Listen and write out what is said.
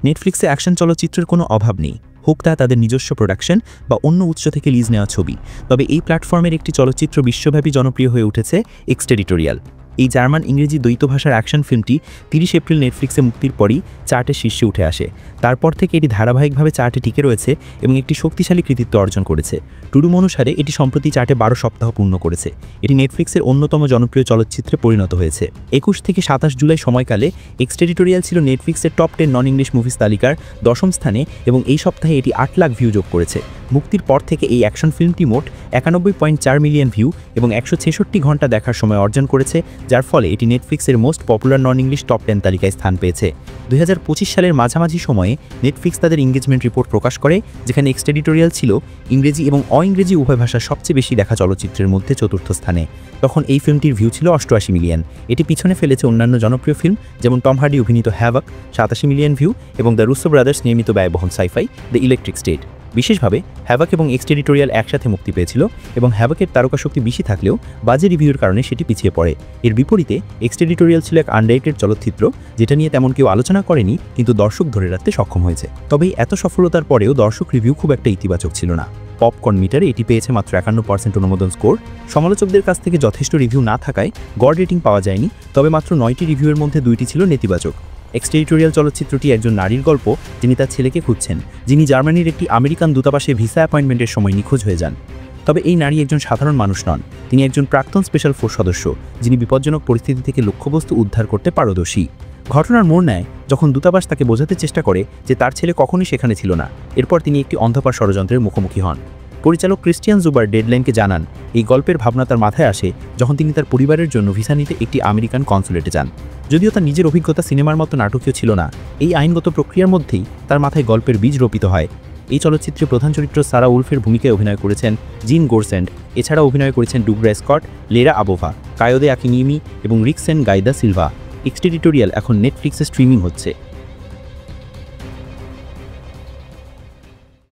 নেটফ্লিক্সে অ্যাকশন চলচ্চিত্রের কোনো অভাব নেই, হোক তা তাদের নিজস্ব প্রোডাকশন বা অন্য উৎস থেকে লিজ নেওয়া ছবি। তবে এই প্ল্যাটফর্মের একটি চলচ্চিত্র বিশ্বব্যাপী জনপ্রিয় হয়ে উঠেছে, এক্সটেরিটোরিয়াল। এই জার্মান ইংরেজি দ্বৈত ভাষার অ্যাকশন ফিল্মটি 30 এপ্রিল নেটফ্লিক্সে মুক্তির পরই চার্টের শীর্ষে উঠে আসে। তারপর থেকে এটি ধারাবাহিকভাবে চার্টে টিকে রয়েছে এবং একটি শক্তিশালী কৃতিত্ব অর্জন করেছে। টুডুম অনুসারে এটি সম্প্রতি চার্টে 12 সপ্তাহ পূর্ণ করেছে। এটি নেটফ্লিক্সের অন্যতম জনপ্রিয় চলচ্চিত্রে পরিণত হয়েছে। 21 থেকে 27 জুলাই সময়কালে এক্সটেরিটোরিয়াল ছিল নেটফ্লিক্সের টপ 10 নন ইংলিশ মুভিজ তালিকার 10ম স্থানে এবং এই সপ্তাহে এটি 8 লাখ ভিউ যোগ করেছে। মুক্তির পর থেকে এই অ্যাকশন ফিল্মটি মোট 91.4 মিলিয়ন ভিউ এবং 166 ঘন্টা দেখার সময় অর্জন করেছে, যার ফলে এটি নেটফ্লিক্সের মোস্ট পপুলার নন ইংলিশ টপ 10 তালিকায় স্থান পেয়েছে। 2025 সালের মাঝামাঝি সময়ে নেটফ্লিক্স তাদের এঙ্গেজমেন্ট রিপোর্ট প্রকাশ করে, যেখানে এক্সটেরিটোরিয়াল ছিল ইংরেজি এবং অ-ইংরেজি উভয় ভাষার সবচেয়ে বেশি দেখা চলচ্চিত্রের মধ্যে 4র্থ স্থানে। তখন এই ফিল্মটির ভিউ ছিল 88 মিলিয়ন। এটি পিছনে ফেলেছে অন্যান্য জনপ্রিয় ফিল্ম যেমন টম হার্ডি অভিনীত হ্যাভক 87 মিলিয়ন ভিউ এবং দ্য রুসো ব্রাদার্স নির্মিত ব্যয়বহুল সাইফাই দ্য ইলেকট্রিক স্টেট। বিশেষভাবে হ্যাভক এবং এক্সটেরিটোরিয়াল একসাথে মুক্তি পেয়েছিল এবং হ্যাভকের তারকাশক্তি বেশি থাকলেও বাজে রিভিউর কারণে সেটি পিছিয়ে পড়ে। এর বিপরীতে এক্সটেরিটোরিয়াল ছিল এক আন্ডাররেটেড চলচ্চিত্র, যেটা নিয়ে তেমন কেউ আলোচনা করেনি কিন্তু দর্শক ধরে রাখতে সক্ষম হয়েছে। তবে এত সফলতার পরেও দর্শক রিভিউ খুব একটা ইতিবাচক ছিল না। পপকর্ন মিটারে এটি পেয়েছে মাত্র 51% অনুমোদন স্কোর। সমালোচকদের কাছ থেকে যথেষ্ট রিভিউ না থাকায় গড় রেটিং পাওয়া যায়নি, তবে মাত্র 9টি রিভিউয়ের মধ্যে 2টি ছিল নেতিবাচক। এক্সটেরিটোরিয়াল চলচ্চিত্রটি একজন নারীর গল্প, যিনি তার ছেলেকে খুঁজছেন, যিনি জার্মানির একটি আমেরিকান দূতাবাসে ভিসা অ্যাপয়েন্টমেন্টের সময় নিখোঁজ হয়ে যান। তবে এই নারী একজন সাধারণ মানুষ নন, তিনি একজন প্রাক্তন স্পেশাল ফোর্স সদস্য, যিনি বিপজ্জনক পরিস্থিতি থেকে লক্ষ্যবস্তু উদ্ধার করতে পারদর্শী। ঘটনার মোড় নেয় যখন দূতাবাস তাকে বোঝাতে চেষ্টা করে যে তার ছেলে কখনই সেখানে ছিল না। এরপর তিনি একটি অন্ধকার ষড়যন্ত্রের মুখোমুখি হন। পরিচালক ক্রিস্টিয়ান জুবার ডেডলাইনকে জানান এই গল্পের ভাবনা তার মাথায় আসে যখন তিনি তার পরিবারের জন্য ভিসা নিতে একটি আমেরিকান কনসুলেটে যান। যদিও তার নিজের অভিজ্ঞতা সিনেমার মতো নাটকীয় ছিল না, এই আইনগত প্রক্রিয়ার মধ্যেই তার মাথায় গল্পের বীজ রোপিত হয়। এই চলচ্চিত্রে প্রধান চরিত্র সারা উলফের ভূমিকায় অভিনয় করেছেন জিন গোরস্যান্ড। এছাড়া অভিনয় করেছেন ডুগ্রা স্কট, লেরা আবোভা, কায়োদে আকিনিমি এবং রিক্সেন গাইদা সিলভা। এক্সটেরিটোরিয়াল এখন নেটফ্লিক্সে স্ট্রিমিং হচ্ছে।